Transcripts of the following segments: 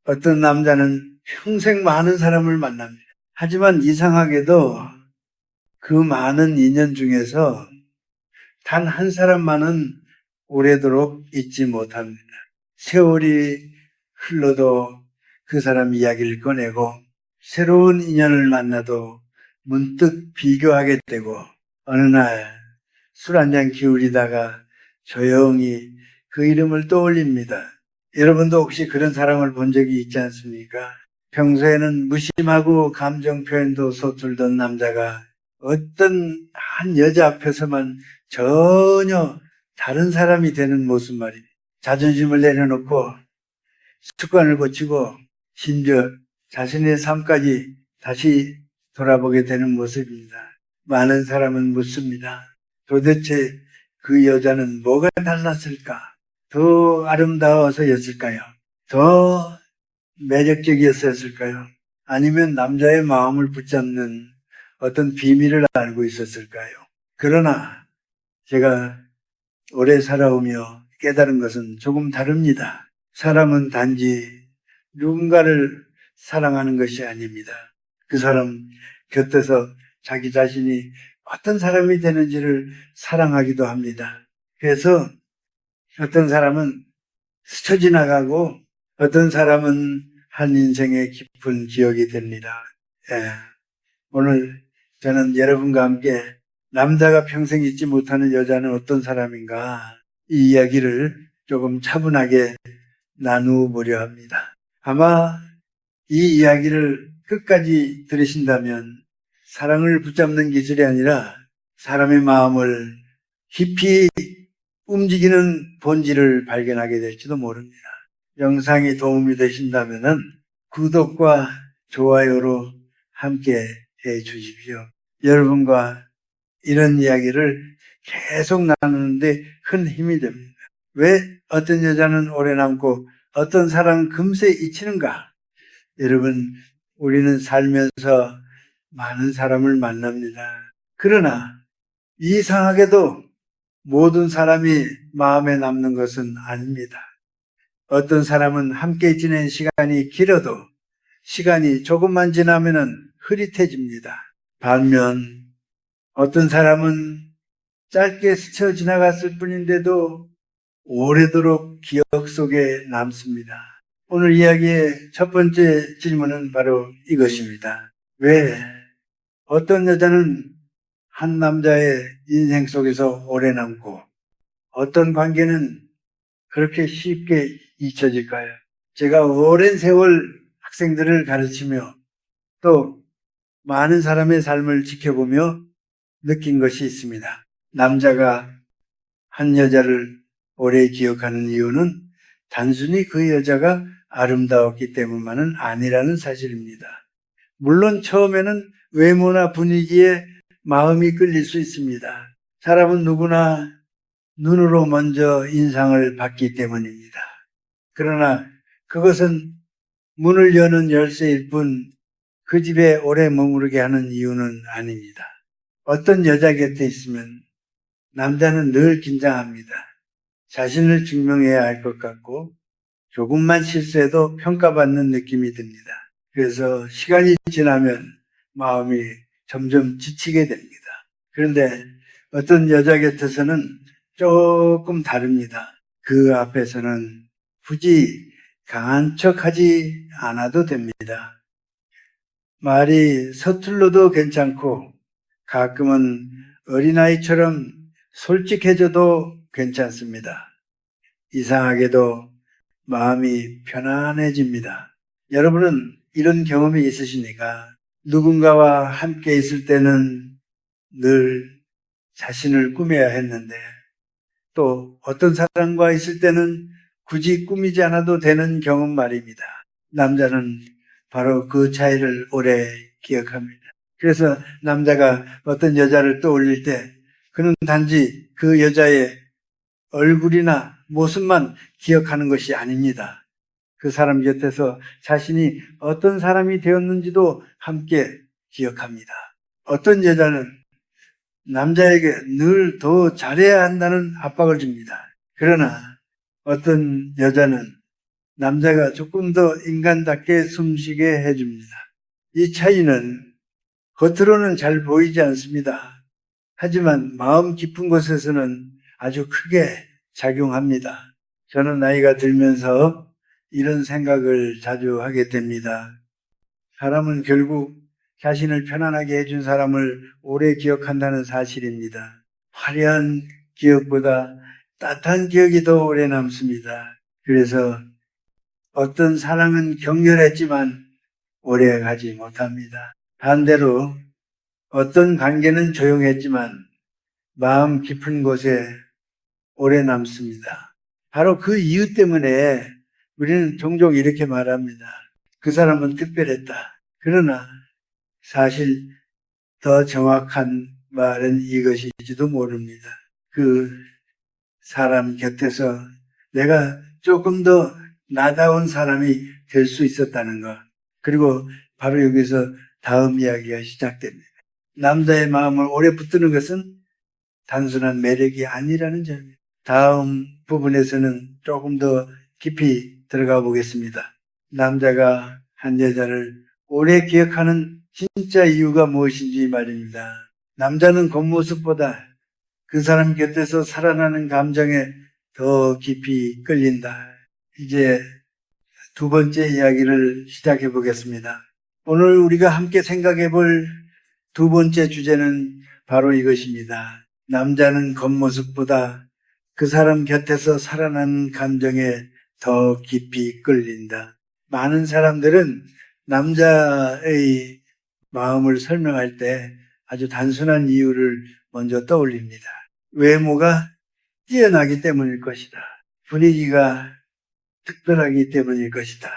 어떤 남자는 평생 많은 사람을 만납니다. 하지만 이상하게도 그 많은 인연 중에서 단 한 사람만은 오래도록 잊지 못합니다. 세월이 흘러도 그 사람 이야기를 꺼내고 새로운 인연을 만나도 문득 비교하게 되고 어느 날 술 한잔 기울이다가 조용히 그 이름을 떠올립니다. 여러분도 혹시 그런 사람을 본 적이 있지 않습니까? 평소에는 무심하고 감정 표현도 서툴던 남자가 어떤 한 여자 앞에서만 전혀 다른 사람이 되는 모습 말입니다. 자존심을 내려놓고 습관을 고치고 심지어 자신의 삶까지 다시 돌아보게 되는 모습입니다. 많은 사람은 묻습니다. 도대체 그 여자는 뭐가 달랐을까? 더 아름다워서였을까요? 더 매력적이었을까요? 아니면 남자의 마음을 붙잡는 어떤 비밀을 알고 있었을까요? 그러나 제가 오래 살아오며 깨달은 것은 조금 다릅니다. 사람은 단지 누군가를 사랑하는 것이 아닙니다. 그 사람 곁에서 자기 자신이 어떤 사람이 되는지를 사랑하기도 합니다. 그래서 어떤 사람은 스쳐 지나가고 어떤 사람은 한 인생의 깊은 기억이 됩니다. 예. 오늘 저는 여러분과 함께 남자가 평생 잊지 못하는 여자는 어떤 사람인가 이 이야기를 조금 차분하게 나누어보려 합니다. 아마 이 이야기를 끝까지 들으신다면 사랑을 붙잡는 기술이 아니라 사람의 마음을 깊이 움직이는 본질을 발견하게 될지도 모릅니다. 영상이 도움이 되신다면 구독과 좋아요로 함께 해 주십시오. 여러분과 이런 이야기를 계속 나누는데 큰 힘이 됩니다. 왜 어떤 여자는 오래 남고 어떤 사람은 금세 잊히는가? 여러분, 우리는 살면서 많은 사람을 만납니다. 그러나 이상하게도 모든 사람이 마음에 남는 것은 아닙니다. 어떤 사람은 함께 지낸 시간이 길어도 시간이 조금만 지나면은 흐릿해집니다. 반면 어떤 사람은 짧게 스쳐 지나갔을 뿐인데도 오래도록 기억 속에 남습니다. 오늘 이야기의 첫 번째 질문은 바로 이것입니다. 왜 어떤 여자는 한 남자의 인생 속에서 오래 남고 어떤 관계는 그렇게 쉽게 잊혀질까요? 제가 오랜 세월 학생들을 가르치며 또 많은 사람의 삶을 지켜보며 느낀 것이 있습니다. 남자가 한 여자를 오래 기억하는 이유는 단순히 그 여자가 아름다웠기 때문만은 아니라는 사실입니다. 물론 처음에는 외모나 분위기에 마음이 끌릴 수 있습니다. 사람은 누구나 눈으로 먼저 인상을 받기 때문입니다. 그러나 그것은 문을 여는 열쇠일 뿐 그 집에 오래 머무르게 하는 이유는 아닙니다. 어떤 여자 곁에 있으면 남자는 늘 긴장합니다. 자신을 증명해야 할 것 같고 조금만 실수해도 평가받는 느낌이 듭니다. 그래서 시간이 지나면 마음이 점점 지치게 됩니다. 그런데 어떤 여자 곁에서는 조금 다릅니다. 그 앞에서는 굳이 강한 척하지 않아도 됩니다. 말이 서툴러도 괜찮고 가끔은 어린아이처럼 솔직해져도 괜찮습니다. 이상하게도 마음이 편안해집니다. 여러분은 이런 경험이 있으십니까? 누군가와 함께 있을 때는 늘 자신을 꾸며야 했는데 또 어떤 사람과 있을 때는 굳이 꾸미지 않아도 되는 경험 말입니다. 남자는 바로 그 차이를 오래 기억합니다. 그래서 남자가 어떤 여자를 떠올릴 때 그는 단지 그 여자의 얼굴이나 모습만 기억하는 것이 아닙니다. 그 사람 곁에서 자신이 어떤 사람이 되었는지도 함께 기억합니다. 어떤 여자는 남자에게 늘 더 잘해야 한다는 압박을 줍니다. 그러나 어떤 여자는 남자가 조금 더 인간답게 숨쉬게 해줍니다. 이 차이는 겉으로는 잘 보이지 않습니다. 하지만 마음 깊은 곳에서는 아주 크게 작용합니다. 저는 나이가 들면서 이런 생각을 자주 하게 됩니다. 사람은 결국 자신을 편안하게 해준 사람을 오래 기억한다는 사실입니다. 화려한 기억보다 따뜻한 기억이 더 오래 남습니다. 그래서 어떤 사랑은 격렬했지만 오래 가지 못합니다. 반대로 어떤 관계는 조용했지만 마음 깊은 곳에 오래 남습니다. 바로 그 이유 때문에 우리는 종종 이렇게 말합니다. 그 사람은 특별했다. 그러나 사실 더 정확한 말은 이것일지도 모릅니다. 그 사람 곁에서 내가 조금 더 나다운 사람이 될 수 있었다는 것. 그리고 바로 여기서 다음 이야기가 시작됩니다. 남자의 마음을 오래 붙드는 것은 단순한 매력이 아니라는 점입니다. 다음 부분에서는 조금 더 깊이 들어가 보겠습니다. 남자가 한 여자를 오래 기억하는 진짜 이유가 무엇인지 말입니다. 남자는 겉모습보다 그 사람 곁에서 살아나는 감정에 더 깊이 끌린다. 이제 두 번째 이야기를 시작해 보겠습니다. 오늘 우리가 함께 생각해 볼 두 번째 주제는 바로 이것입니다. 남자는 겉모습보다 그 사람 곁에서 살아나는 감정에 더 깊이 끌린다. 많은 사람들은 남자의 마음을 설명할 때 아주 단순한 이유를 먼저 떠올립니다. 외모가 뛰어나기 때문일 것이다. 분위기가 특별하기 때문일 것이다.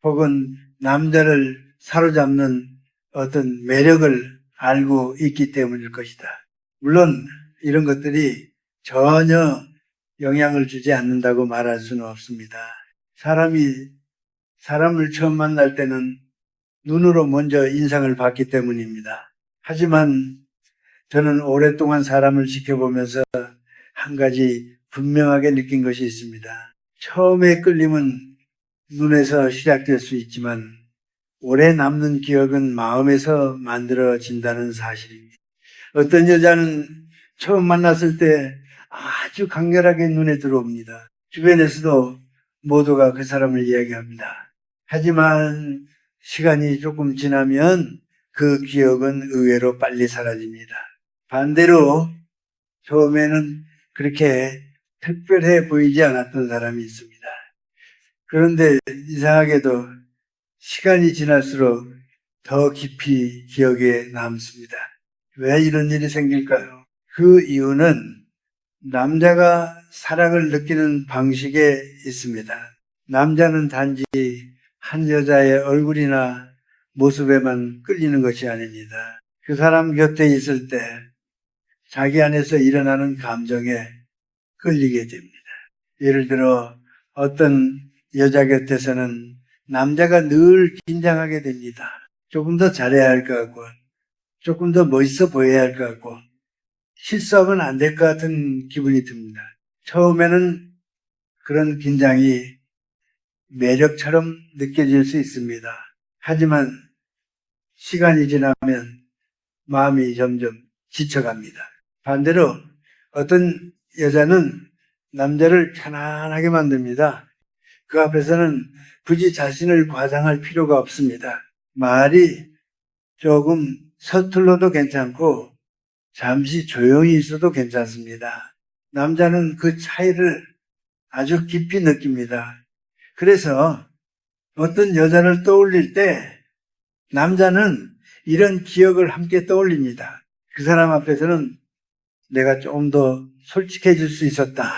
혹은 남자를 사로잡는 어떤 매력을 알고 있기 때문일 것이다. 물론 이런 것들이 전혀 영향을 주지 않는다고 말할 수는 없습니다. 사람을 처음 만날 때는 눈으로 먼저 인상을 받기 때문입니다. 하지만 저는 오랫동안 사람을 지켜보면서 한 가지 분명하게 느낀 것이 있습니다. 처음에 끌림은 눈에서 시작될 수 있지만 오래 남는 기억은 마음에서 만들어진다는 사실입니다. 어떤 여자는 처음 만났을 때 아주 강렬하게 눈에 들어옵니다. 주변에서도 모두가 그 사람을 이야기합니다. 하지만 시간이 조금 지나면 그 기억은 의외로 빨리 사라집니다. 반대로 처음에는 그렇게 특별해 보이지 않았던 사람이 있습니다. 그런데 이상하게도 시간이 지날수록 더 깊이 기억에 남습니다. 왜 이런 일이 생길까요? 그 이유는 남자가 사랑을 느끼는 방식에 있습니다. 남자는 단지 한 여자의 얼굴이나 모습에만 끌리는 것이 아닙니다. 그 사람 곁에 있을 때 자기 안에서 일어나는 감정에 끌리게 됩니다. 예를 들어 어떤 여자 곁에서는 남자가 늘 긴장하게 됩니다. 조금 더 잘해야 할 것 같고 조금 더 멋있어 보여야 할 것 같고 실수하면 안 될 것 같은 기분이 듭니다. 처음에는 그런 긴장이 매력처럼 느껴질 수 있습니다. 하지만 시간이 지나면 마음이 점점 지쳐갑니다. 반대로 어떤 여자는 남자를 편안하게 만듭니다. 그 앞에서는 굳이 자신을 과장할 필요가 없습니다. 말이 조금 서툴러도 괜찮고 잠시 조용히 있어도 괜찮습니다. 남자는 그 차이를 아주 깊이 느낍니다. 그래서 어떤 여자를 떠올릴 때 남자는 이런 기억을 함께 떠올립니다. 그 사람 앞에서는 내가 좀 더 솔직해질 수 있었다.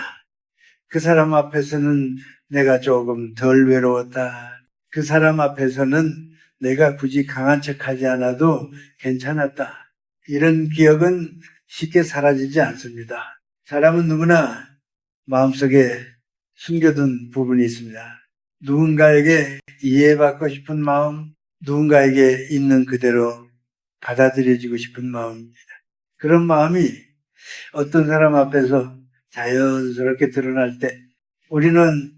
그 사람 앞에서는 내가 조금 덜 외로웠다. 그 사람 앞에서는 내가 굳이 강한 척하지 않아도 괜찮았다. 이런 기억은 쉽게 사라지지 않습니다. 사람은 누구나 마음속에 숨겨둔 부분이 있습니다. 누군가에게 이해받고 싶은 마음, 누군가에게 있는 그대로 받아들여지고 싶은 마음입니다. 그런 마음이 어떤 사람 앞에서 자연스럽게 드러날 때 우리는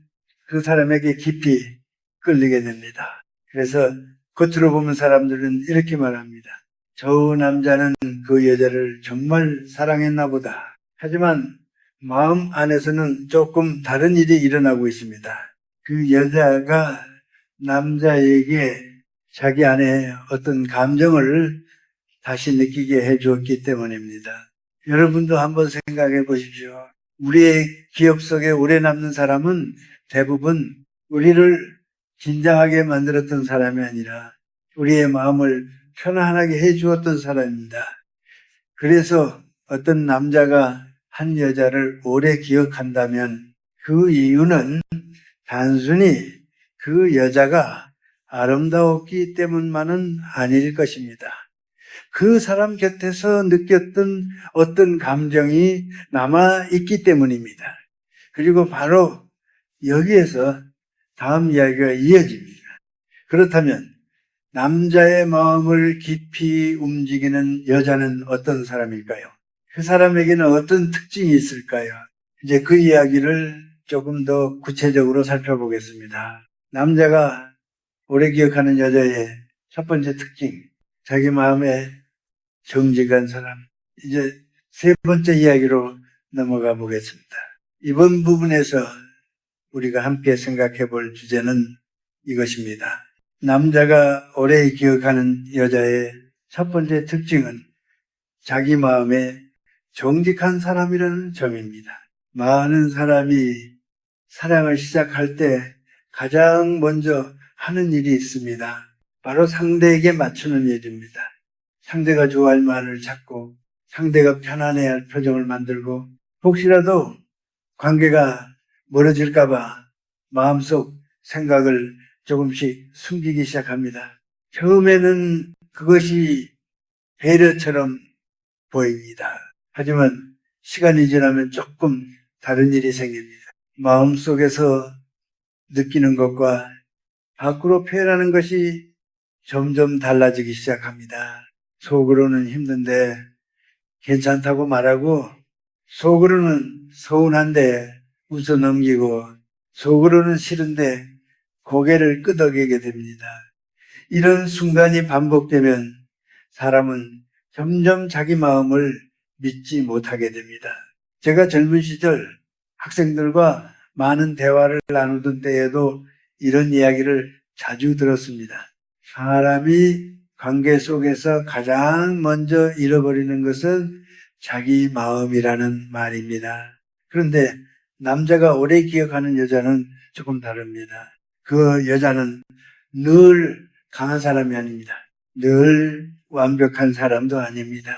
그 사람에게 깊이 끌리게 됩니다. 그래서 겉으로 보면 사람들은 이렇게 말합니다. 저 남자는 그 여자를 정말 사랑했나 보다. 하지만 마음 안에서는 조금 다른 일이 일어나고 있습니다. 그 여자가 남자에게 자기 안에 어떤 감정을 다시 느끼게 해주었기 때문입니다. 여러분도 한번 생각해 보십시오. 우리의 기억 속에 오래 남는 사람은 대부분 우리를 긴장하게 만들었던 사람이 아니라 우리의 마음을 편안하게 해주었던 사람입니다. 그래서 어떤 남자가 한 여자를 오래 기억한다면 그 이유는 단순히 그 여자가 아름다웠기 때문만은 아닐 것입니다. 그 사람 곁에서 느꼈던 어떤 감정이 남아있기 때문입니다. 그리고 바로 여기에서 다음 이야기가 이어집니다. 그렇다면 남자의 마음을 깊이 움직이는 여자는 어떤 사람일까요? 그 사람에게는 어떤 특징이 있을까요? 이제 그 이야기를 조금 더 구체적으로 살펴보겠습니다. 남자가 오래 기억하는 여자의 첫 번째 특징, 자기 마음에 정직한 사람. 이제 세 번째 이야기로 넘어가 보겠습니다. 이번 부분에서 우리가 함께 생각해 볼 주제는 이것입니다. 남자가 오래 기억하는 여자의 첫 번째 특징은 자기 마음에 정직한 사람이라는 점입니다. 많은 사람이 사랑을 시작할 때 가장 먼저 하는 일이 있습니다. 바로 상대에게 맞추는 일입니다. 상대가 좋아할 말을 찾고 상대가 편안해할 표정을 만들고 혹시라도 관계가 멀어질까봐 마음속 생각을 조금씩 숨기기 시작합니다. 처음에는 그것이 배려처럼 보입니다. 하지만 시간이 지나면 조금 다른 일이 생깁니다. 마음속에서 느끼는 것과 밖으로 표현하는 것이 점점 달라지기 시작합니다. 속으로는 힘든데 괜찮다고 말하고 속으로는 서운한데 웃어 넘기고 속으로는 싫은데 고개를 끄덕이게 됩니다. 이런 순간이 반복되면 사람은 점점 자기 마음을 믿지 못하게 됩니다. 제가 젊은 시절 학생들과 많은 대화를 나누던 때에도 이런 이야기를 자주 들었습니다. 사람이 관계 속에서 가장 먼저 잃어버리는 것은 자기 마음이라는 말입니다. 그런데 남자가 오래 기억하는 여자는 조금 다릅니다. 그 여자는 늘 강한 사람이 아닙니다. 늘 완벽한 사람도 아닙니다.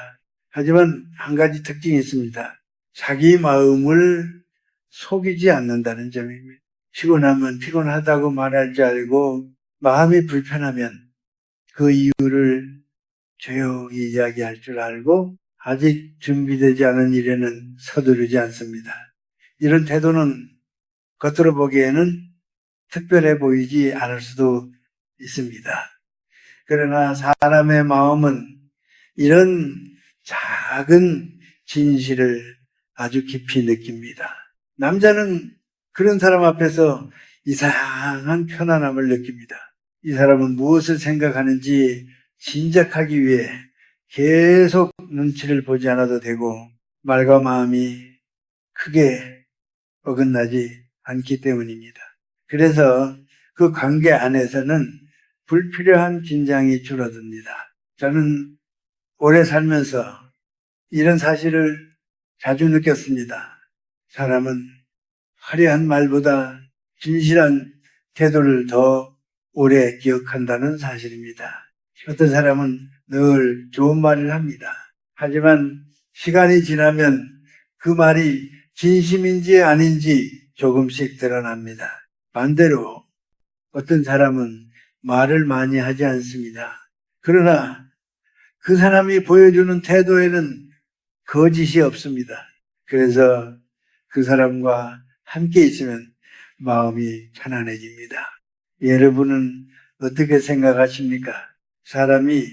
하지만 한 가지 특징이 있습니다. 자기 마음을 속이지 않는다는 점입니다. 피곤하면 피곤하다고 말할 줄 알고 마음이 불편하면 그 이유를 조용히 이야기할 줄 알고 아직 준비되지 않은 일에는 서두르지 않습니다. 이런 태도는 겉으로 보기에는 특별해 보이지 않을 수도 있습니다. 그러나 사람의 마음은 이런 작은 진실을 아주 깊이 느낍니다. 남자는 그런 사람 앞에서 이상한 편안함을 느낍니다. 이 사람은 무엇을 생각하는지 짐작하기 위해 계속 눈치를 보지 않아도 되고 말과 마음이 크게 어긋나지 않기 때문입니다. 그래서 그 관계 안에서는 불필요한 긴장이 줄어듭니다. 저는 오래 살면서 이런 사실을 자주 느꼈습니다. 사람은 화려한 말보다 진실한 태도를 더 오래 기억한다는 사실입니다. 어떤 사람은 늘 좋은 말을 합니다. 하지만 시간이 지나면 그 말이 진심인지 아닌지 조금씩 드러납니다. 반대로 어떤 사람은 말을 많이 하지 않습니다. 그러나 그 사람이 보여주는 태도에는 거짓이 없습니다. 그래서 그 사람과 함께 있으면 마음이 편안해집니다. 여러분은 어떻게 생각하십니까? 사람이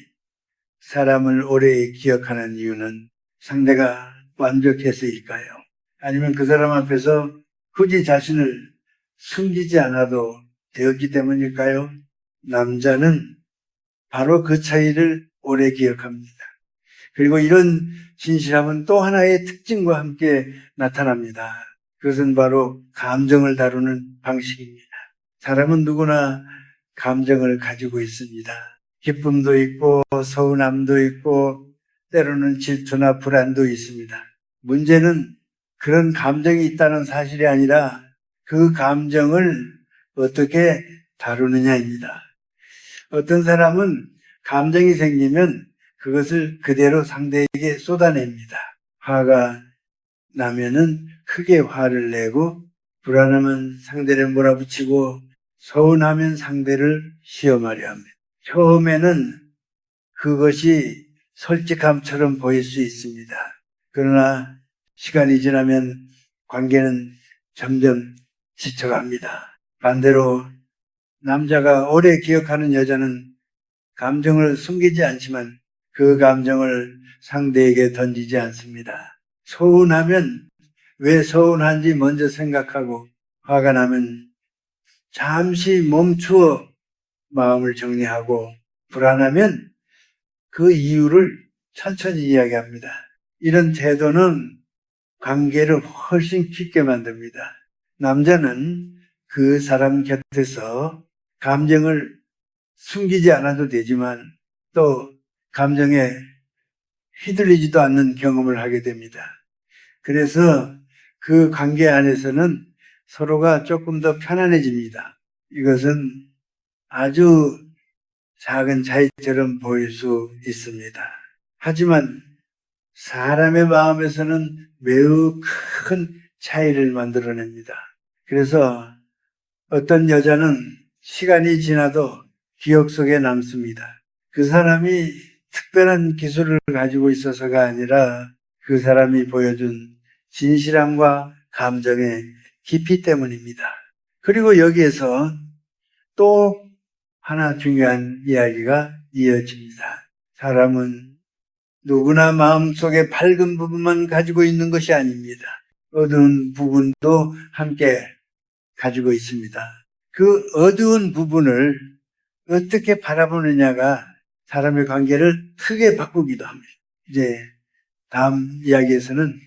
사람을 오래 기억하는 이유는 상대가 완벽해서일까요? 아니면 그 사람 앞에서 굳이 자신을 숨기지 않아도 되었기 때문일까요? 남자는 바로 그 차이를 오래 기억합니다. 그리고 이런 진실함은 또 하나의 특징과 함께 나타납니다. 그것은 바로 감정을 다루는 방식입니다. 사람은 누구나 감정을 가지고 있습니다. 기쁨도 있고 서운함도 있고 때로는 질투나 불안도 있습니다. 문제는 그런 감정이 있다는 사실이 아니라 그 감정을 어떻게 다루느냐입니다. 어떤 사람은 감정이 생기면 그것을 그대로 상대에게 쏟아냅니다. 화가 나면은 크게 화를 내고, 불안하면 상대를 몰아붙이고, 서운하면 상대를 시험하려 합니다. 처음에는 그것이 솔직함처럼 보일 수 있습니다. 그러나 시간이 지나면 관계는 점점 지쳐갑니다. 반대로 남자가 오래 기억하는 여자는 감정을 숨기지 않지만 그 감정을 상대에게 던지지 않습니다. 서운하면 왜 서운한지 먼저 생각하고, 화가 나면 잠시 멈추어 마음을 정리하고, 불안하면 그 이유를 천천히 이야기합니다. 이런 태도는 관계를 훨씬 깊게 만듭니다. 남자는 그 사람 곁에서 감정을 숨기지 않아도 되지만 또 감정에 휘둘리지도 않는 경험을 하게 됩니다. 그래서 그 관계 안에서는 서로가 조금 더 편안해집니다. 이것은 아주 작은 차이처럼 보일 수 있습니다. 하지만 사람의 마음에서는 매우 큰 차이를 만들어냅니다. 그래서 어떤 여자는 시간이 지나도 기억 속에 남습니다. 그 사람이 특별한 기술을 가지고 있어서가 아니라 그 사람이 보여준 진실함과 감정의 깊이 때문입니다. 그리고 여기에서 또 하나 중요한 이야기가 이어집니다. 사람은 누구나 마음속에 밝은 부분만 가지고 있는 것이 아닙니다. 어두운 부분도 함께 가지고 있습니다. 그 어두운 부분을 어떻게 바라보느냐가 사람의 관계를 크게 바꾸기도 합니다. 이제 다음 이야기에서는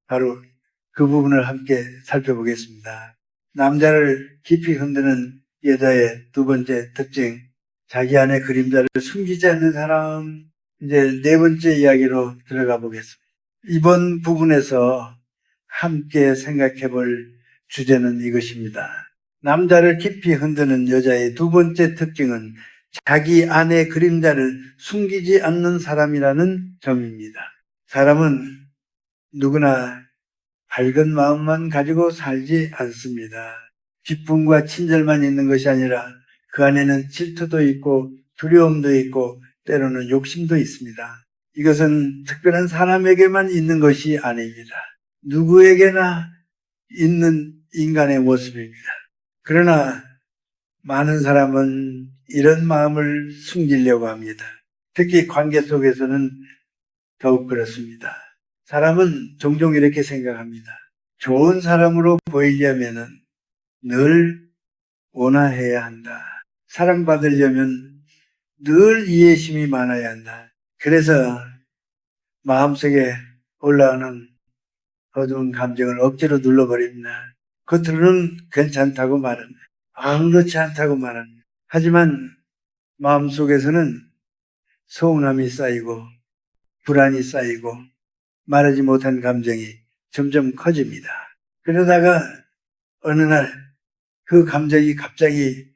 바로 그 부분을 함께 살펴보겠습니다. 남자를 깊이 흔드는 여자의 두 번째 특징, 자기 안의 그림자를 숨기지 않는 사람. 이제 네 번째 이야기로 들어가 보겠습니다. 이번 부분에서 함께 생각해 볼 주제는 이것입니다. 남자를 깊이 흔드는 여자의 두 번째 특징은 자기 안의 그림자를 숨기지 않는 사람이라는 점입니다. 사람은 누구나 밝은 마음만 가지고 살지 않습니다. 기쁨과 친절만 있는 것이 아니라 그 안에는 질투도 있고 두려움도 있고 때로는 욕심도 있습니다. 이것은 특별한 사람에게만 있는 것이 아닙니다. 누구에게나 있는 인간의 모습입니다. 그러나 많은 사람은 이런 마음을 숨기려고 합니다. 특히 관계 속에서는 더욱 그렇습니다. 사람은 종종 이렇게 생각합니다. 좋은 사람으로 보이려면 늘 온화해야 한다. 사랑받으려면 늘 이해심이 많아야 한다. 그래서 마음속에 올라오는 어두운 감정을 억지로 눌러버립니다. 겉으로는 괜찮다고 말합니다. 아무렇지 않다고 말합니다. 하지만 마음속에서는 서운함이 쌓이고 불안이 쌓이고 말하지 못한 감정이 점점 커집니다. 그러다가 어느 날 그 감정이 갑자기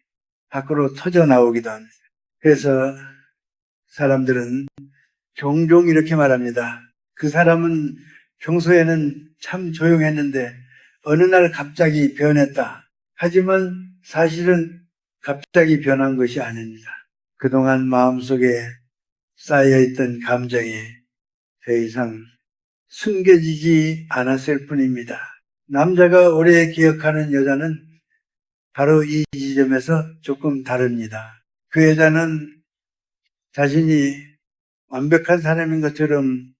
밖으로 터져 나오기도 합니다. 그래서 사람들은 종종 이렇게 말합니다. 그 사람은 평소에는 참 조용했는데 어느 날 갑자기 변했다. 하지만 사실은 갑자기 변한 것이 아닙니다. 그동안 마음속에 쌓여있던 감정이 더 이상 숨겨지지 않았을 뿐입니다. 남자가 오래 기억하는 여자는 바로 이 지점에서 조금 다릅니다. 그 여자는 자신이 완벽한 사람인 것처럼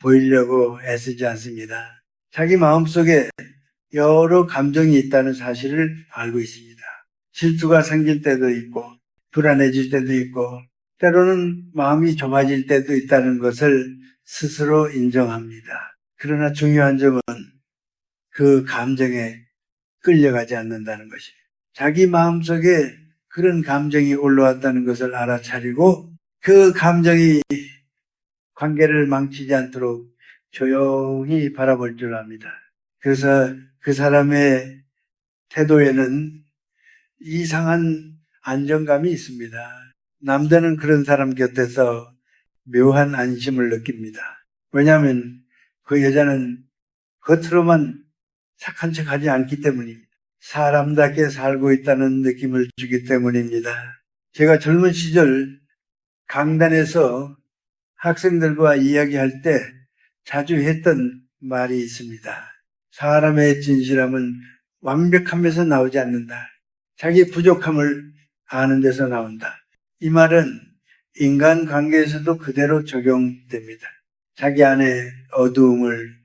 보이려고 애쓰지 않습니다. 자기 마음속에 여러 감정이 있다는 사실을 알고 있습니다. 질투가 생길 때도 있고, 불안해질 때도 있고, 때로는 마음이 좁아질 때도 있다는 것을 스스로 인정합니다. 그러나 중요한 점은 그 감정에 끌려가지 않는다는 것입니다. 자기 마음속에 그런 감정이 올라왔다는 것을 알아차리고 그 감정이 관계를 망치지 않도록 조용히 바라볼 줄 압니다. 그래서 그 사람의 태도에는 이상한 안정감이 있습니다. 남자는 그런 사람 곁에서 묘한 안심을 느낍니다. 왜냐하면 그 여자는 겉으로만 착한 척 하지 않기 때문입니다. 사람답게 살고 있다는 느낌을 주기 때문입니다. 제가 젊은 시절 강단에서 학생들과 이야기할 때 자주 했던 말이 있습니다. 사람의 진실함은 완벽함에서 나오지 않는다. 자기 부족함을 아는 데서 나온다. 이 말은 인간관계에서도 그대로 적용됩니다. 자기 안에 어두움을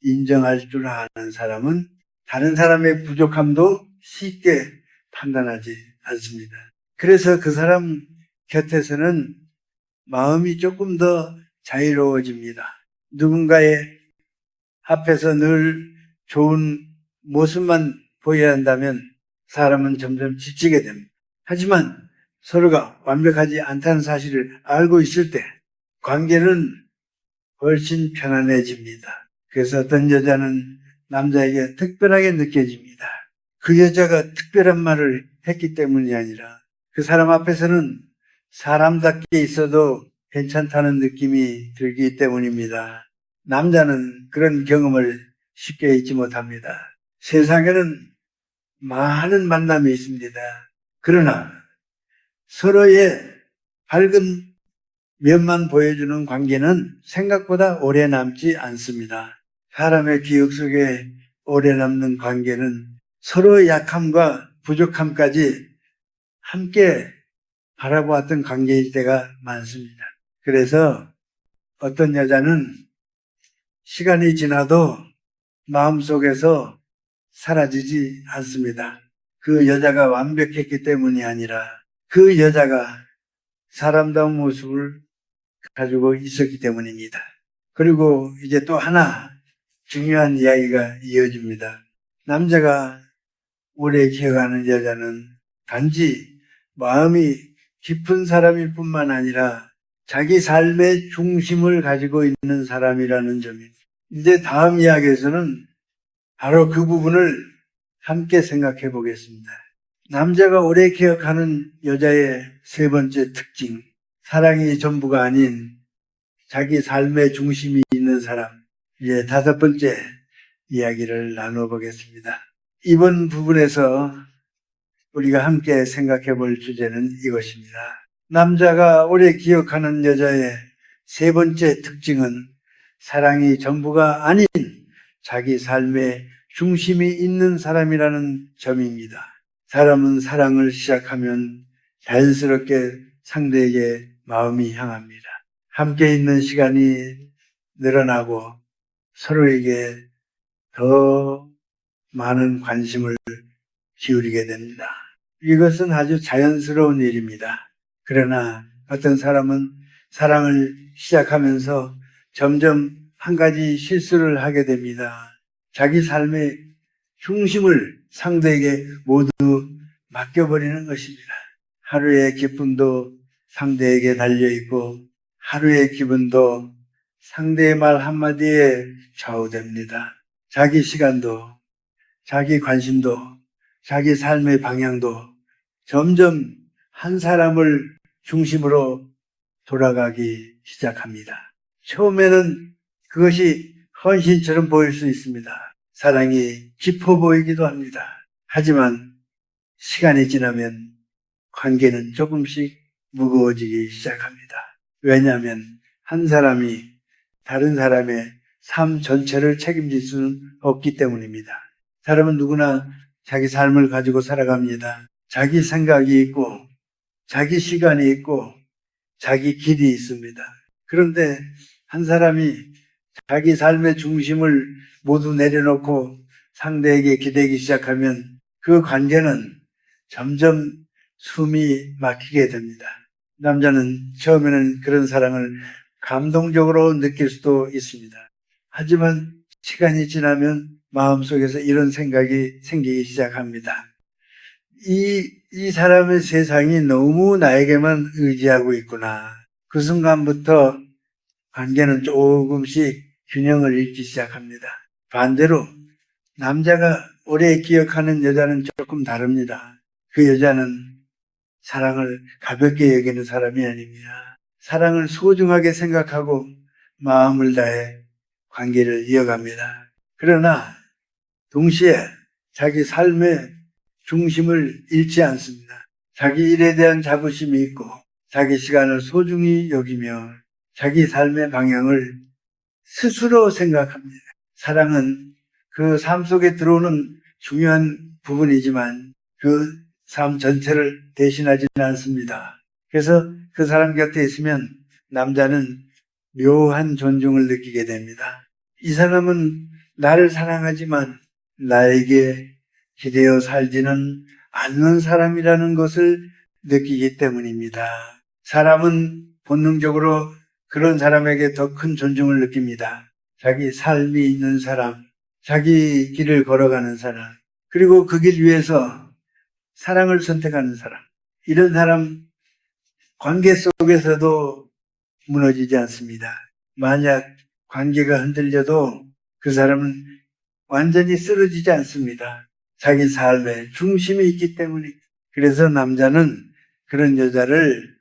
인정할 줄 아는 사람은 다른 사람의 부족함도 쉽게 판단하지 않습니다. 그래서 그 사람 곁에서는 마음이 조금 더 자유로워집니다. 누군가의 앞에서 늘 좋은 모습만 보여야 한다면 사람은 점점 지치게 됩니다. 하지만 서로가 완벽하지 않다는 사실을 알고 있을 때 관계는 훨씬 편안해집니다. 그래서 어떤 여자는 남자에게 특별하게 느껴집니다. 그 여자가 특별한 말을 했기 때문이 아니라 그 사람 앞에서는 사람답게 있어도 괜찮다는 느낌이 들기 때문입니다. 남자는 그런 경험을 쉽게 잊지 못합니다. 세상에는 많은 만남이 있습니다. 그러나 서로의 밝은 면만 보여주는 관계는 생각보다 오래 남지 않습니다. 사람의 기억 속에 오래 남는 관계는 서로의 약함과 부족함까지 함께 바라보았던 관계일 때가 많습니다. 그래서 어떤 여자는 시간이 지나도 마음속에서 사라지지 않습니다. 그 여자가 완벽했기 때문이 아니라 그 여자가 사람다운 모습을 가지고 있었기 때문입니다. 그리고 이제 또 하나 중요한 이야기가 이어집니다. 남자가 오래 기억하는 여자는 단지 마음이 깊은 사람일 뿐만 아니라 자기 삶의 중심을 가지고 있는 사람이라는 점입니다. 이제 다음 이야기에서는 바로 그 부분을 함께 생각해 보겠습니다. 남자가 오래 기억하는 여자의 세 번째 특징, 사랑이 전부가 아닌 자기 삶의 중심이 있는 사람. 이제 다섯 번째 이야기를 나눠보겠습니다. 이번 부분에서 우리가 함께 생각해 볼 주제는 이것입니다. 남자가 오래 기억하는 여자의 세 번째 특징은 사랑이 전부가 아닌 자기 삶의 중심이 있는 사람이라는 점입니다. 사람은 사랑을 시작하면 자연스럽게 상대에게 마음이 향합니다. 함께 있는 시간이 늘어나고 서로에게 더 많은 관심을 기울이게 됩니다. 이것은 아주 자연스러운 일입니다. 그러나 어떤 사람은 사랑을 시작하면서 점점 한 가지 실수를 하게 됩니다. 자기 삶의 중심을 상대에게 모두 맡겨버리는 것입니다. 하루의 기쁨도 상대에게 달려있고 하루의 기분도 상대의 말 한마디에 좌우됩니다. 자기 시간도 자기 관심도 자기 삶의 방향도 점점 한 사람을 중심으로 돌아가기 시작합니다. 처음에는 그것이 헌신처럼 보일 수 있습니다. 사랑이 깊어 보이기도 합니다. 하지만 시간이 지나면 관계는 조금씩 무거워지기 시작합니다. 왜냐하면 한 사람이 다른 사람의 삶 전체를 책임질 수는 없기 때문입니다. 사람은 누구나 자기 삶을 가지고 살아갑니다. 자기 생각이 있고 자기 시간이 있고 자기 길이 있습니다. 그런데 한 사람이 자기 삶의 중심을 모두 내려놓고 상대에게 기대기 시작하면 그 관계는 점점 숨이 막히게 됩니다. 남자는 처음에는 그런 사랑을 감동적으로 느낄 수도 있습니다. 하지만 시간이 지나면 마음속에서 이런 생각이 생기기 시작합니다. 이 사람의 세상이 너무 나에게만 의지하고 있구나. 그 순간부터 관계는 조금씩 균형을 잃기 시작합니다. 반대로 남자가 오래 기억하는 여자는 조금 다릅니다. 그 여자는 사랑을 가볍게 여기는 사람이 아닙니다. 사랑을 소중하게 생각하고 마음을 다해 관계를 이어갑니다. 그러나 동시에 자기 삶의 중심을 잃지 않습니다. 자기 일에 대한 자부심이 있고 자기 시간을 소중히 여기며 자기 삶의 방향을 스스로 생각합니다. 사랑은 그 삶 속에 들어오는 중요한 부분이지만 그 삶 전체를 대신하지는 않습니다. 그래서 그 사람 곁에 있으면 남자는 묘한 존중을 느끼게 됩니다. 이 사람은 나를 사랑하지만 나에게 기대어 살지는 않는 사람이라는 것을 느끼기 때문입니다. 사람은 본능적으로 그런 사람에게 더 큰 존중을 느낍니다. 자기 삶이 있는 사람, 자기 길을 걸어가는 사람, 그리고 그 길 위에서 사랑을 선택하는 사람. 이런 사람 관계 속에서도 무너지지 않습니다. 만약 관계가 흔들려도 그 사람은 완전히 쓰러지지 않습니다. 자기 삶에 중심이 있기 때문에. 그래서 남자는 그런 여자를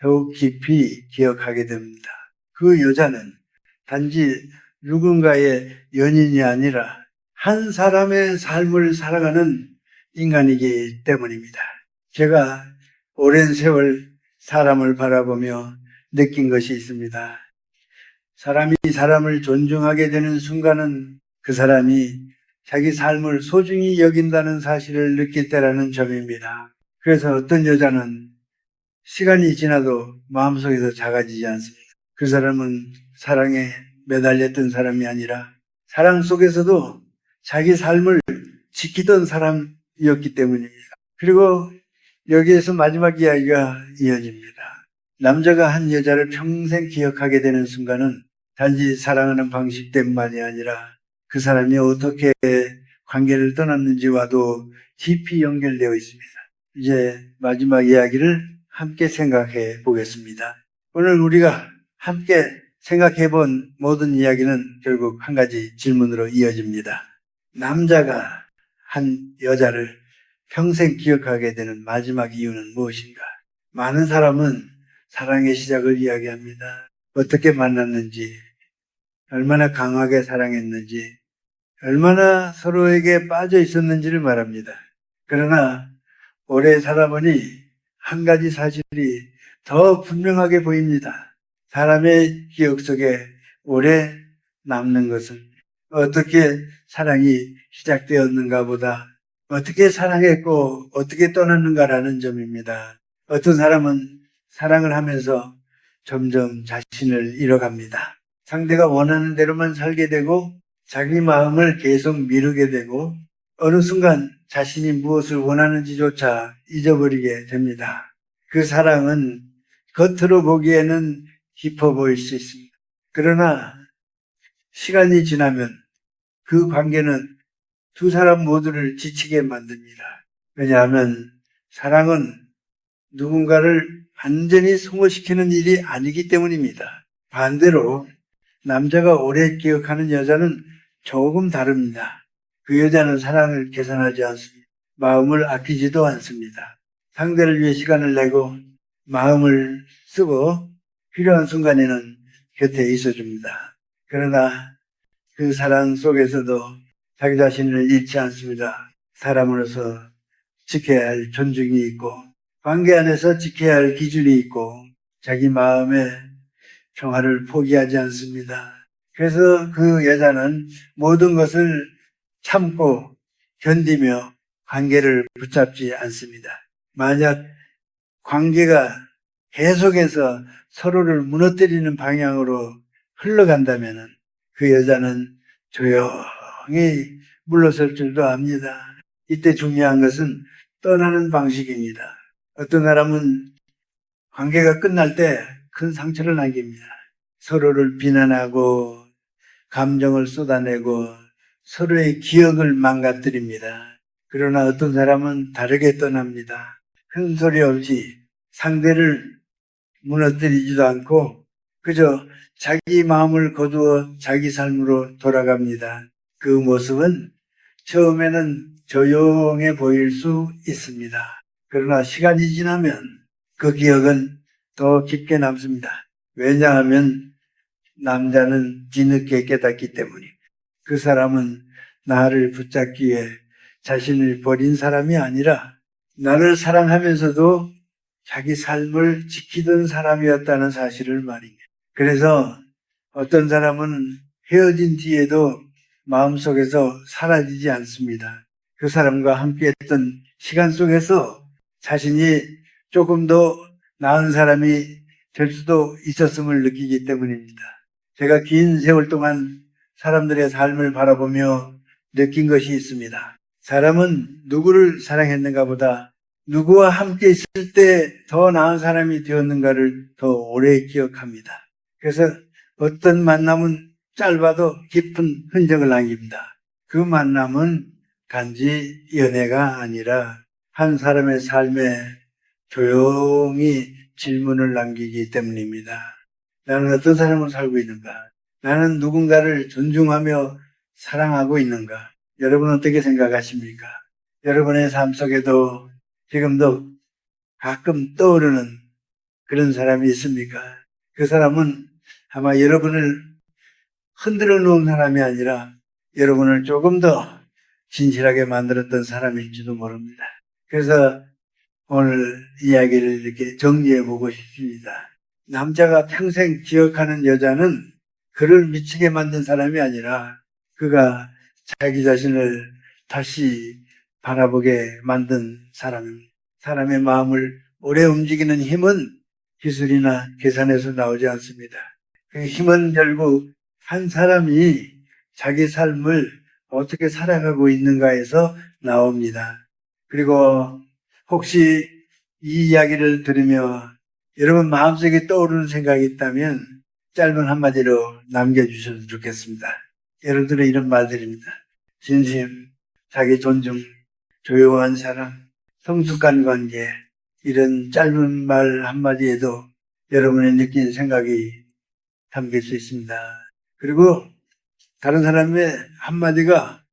더욱 깊이 기억하게 됩니다. 그 여자는 단지 누군가의 연인이 아니라 한 사람의 삶을 살아가는 인간이기 때문입니다. 제가 오랜 세월 사람을 바라보며 느낀 것이 있습니다. 사람이 사람을 존중하게 되는 순간은 그 사람이 자기 삶을 소중히 여긴다는 사실을 느낄 때라는 점입니다. 그래서 어떤 여자는 시간이 지나도 마음속에서 작아지지 않습니다. 그 사람은 사랑에 매달렸던 사람이 아니라 사랑 속에서도 자기 삶을 지키던 사람이었기 때문입니다. 그리고 여기에서 마지막 이야기가 이어집니다. 남자가 한 여자를 평생 기억하게 되는 순간은 단지 사랑하는 방식 때문만이 아니라 그 사람이 어떻게 관계를 떠났는지와도 깊이 연결되어 있습니다. 이제 마지막 이야기를 함께 생각해 보겠습니다. 오늘 우리가 함께 생각해 본 모든 이야기는 결국 한 가지 질문으로 이어집니다. 남자가 한 여자를 평생 기억하게 되는 마지막 이유는 무엇인가? 많은 사람은 사랑의 시작을 이야기합니다. 어떻게 만났는지, 얼마나 강하게 사랑했는지, 얼마나 서로에게 빠져 있었는지를 말합니다. 그러나 오래 살아보니 한 가지 사실이 더 분명하게 보입니다. 사람의 기억 속에 오래 남는 것은 어떻게 사랑이 시작되었는가 보다 어떻게 사랑했고 어떻게 떠났는가라는 점입니다. 어떤 사람은 사랑을 하면서 점점 자신을 잃어갑니다. 상대가 원하는 대로만 살게 되고 자기 마음을 계속 미루게 되고 어느 순간 자신이 무엇을 원하는지조차 잊어버리게 됩니다. 그 사랑은 겉으로 보기에는 깊어 보일 수 있습니다. 그러나 시간이 지나면 그 관계는 두 사람 모두를 지치게 만듭니다. 왜냐하면 사랑은 누군가를 완전히 소모시키는 일이 아니기 때문입니다. 반대로 남자가 오래 기억하는 여자는 조금 다릅니다. 그 여자는 사랑을 계산하지 않습니다. 마음을 아끼지도 않습니다. 상대를 위해 시간을 내고 마음을 쓰고 필요한 순간에는 곁에 있어줍니다. 그러나 그 사랑 속에서도 자기 자신을 잃지 않습니다. 사람으로서 지켜야 할 존중이 있고 관계 안에서 지켜야 할 기준이 있고 자기 마음의 평화를 포기하지 않습니다. 그래서 그 여자는 모든 것을 참고 견디며 관계를 붙잡지 않습니다. 만약 관계가 계속해서 서로를 무너뜨리는 방향으로 흘러간다면 그 여자는 조용히 물러설 줄도 압니다. 이때 중요한 것은 떠나는 방식입니다. 어떤 사람은 관계가 끝날 때 큰 상처를 남깁니다. 서로를 비난하고 감정을 쏟아내고 서로의 기억을 망가뜨립니다. 그러나 어떤 사람은 다르게 떠납니다. 큰 소리 없이 상대를 무너뜨리지도 않고 그저 자기 마음을 거두어 자기 삶으로 돌아갑니다. 그 모습은 처음에는 조용해 보일 수 있습니다. 그러나 시간이 지나면 그 기억은 더 깊게 남습니다. 왜냐하면 남자는 뒤늦게 깨닫기 때문에 그 사람은 나를 붙잡기에 자신을 버린 사람이 아니라 나를 사랑하면서도 자기 삶을 지키던 사람이었다는 사실을 말입니다. 그래서 어떤 사람은 헤어진 뒤에도 마음속에서 사라지지 않습니다. 그 사람과 함께했던 시간 속에서 자신이 조금 더 나은 사람이 될 수도 있었음을 느끼기 때문입니다. 제가 긴 세월 동안 사람들의 삶을 바라보며 느낀 것이 있습니다. 사람은 누구를 사랑했는가 보다 누구와 함께 있을 때 더 나은 사람이 되었는가를 더 오래 기억합니다. 그래서 어떤 만남은 짧아도 깊은 흔적을 남깁니다. 그 만남은 단지 연애가 아니라 한 사람의 삶에 조용히 질문을 남기기 때문입니다. 나는 어떤 삶을 살고 있는가? 나는 누군가를 존중하며 사랑하고 있는가? 여러분은 어떻게 생각하십니까? 여러분의 삶 속에도 지금도 가끔 떠오르는 그런 사람이 있습니까? 그 사람은 아마 여러분을 흔들어 놓은 사람이 아니라 여러분을 조금 더 진실하게 만들었던 사람일지도 모릅니다. 그래서 오늘 이야기를 이렇게 정리해 보고 싶습니다. 남자가 평생 기억하는 여자는 그를 미치게 만든 사람이 아니라 그가 자기 자신을 다시 바라보게 만든 사람입니다. 사람의 마음을 오래 움직이는 힘은 기술이나 계산에서 나오지 않습니다. 그 힘은 결국 한 사람이 자기 삶을 어떻게 살아가고 있는가에서 나옵니다. 그리고 혹시 이 이야기를 들으며 여러분 마음속에 떠오르는 생각이 있다면 짧은 한마디로 남겨주셔도 좋겠습니다. 예를 들어 이런 말들입니다. 진심, 자기 존중, 조용한 사랑, 성숙한 관계, 이런 짧은 말 한마디에도 여러분의 느낀 생각이 담길 수 있습니다. 그리고 다른 사람의 한마디가